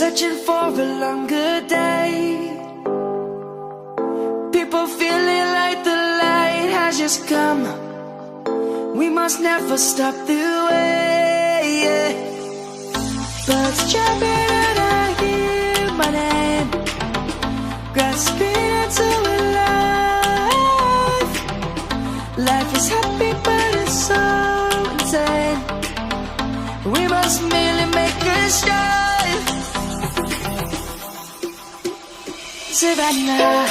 searching for a longer day. People feeling like the light has just come. We must never stop the way. Birds jumping and I hear my name, grasping into life. Life is happy but it's so insane. We must merely make a strive. Savannah,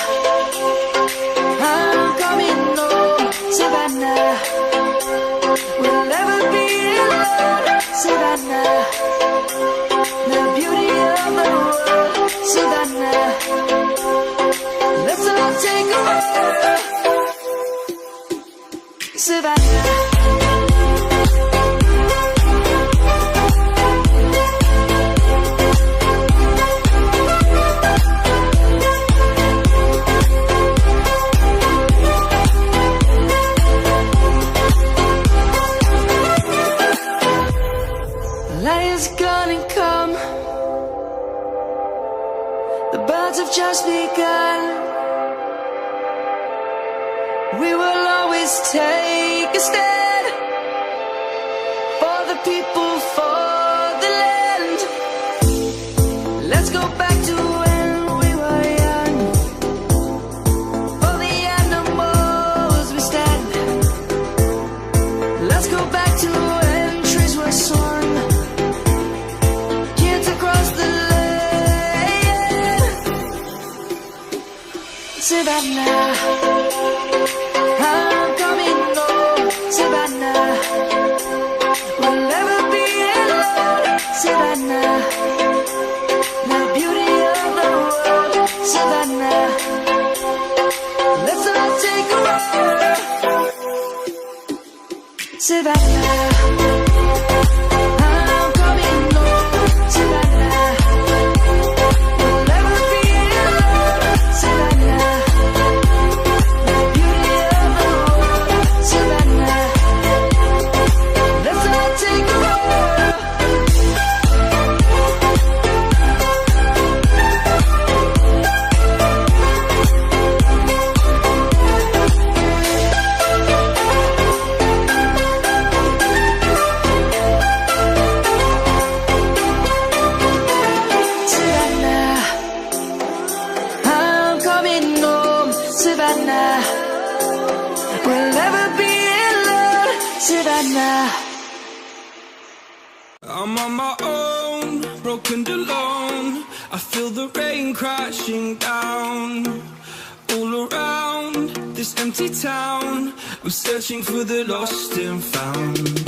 I'm coming home. Savannah, we'll never be alone. Savannah, the beauty of the world. Savannah, let's all take a walk. Savannah. Lion's gonna come. The birds have just begun. We will always take a stand for the people, for the land. Let's go back to when we were young. For the animals we stand. Let's go back to when trees were swung. Savannah, I'm coming home. Savannah, we'll never be alone. Savannah, the beauty of the world. Savannah, let's all take a walk. Savannah, I'm coming home. Savannah, we'll never be alone. Savannah, Savannah, we'll never be alone. Savannah, I'm on my own, broken and alone. I feel the rain crashing down all around this empty town. I'm searching for the lost and found.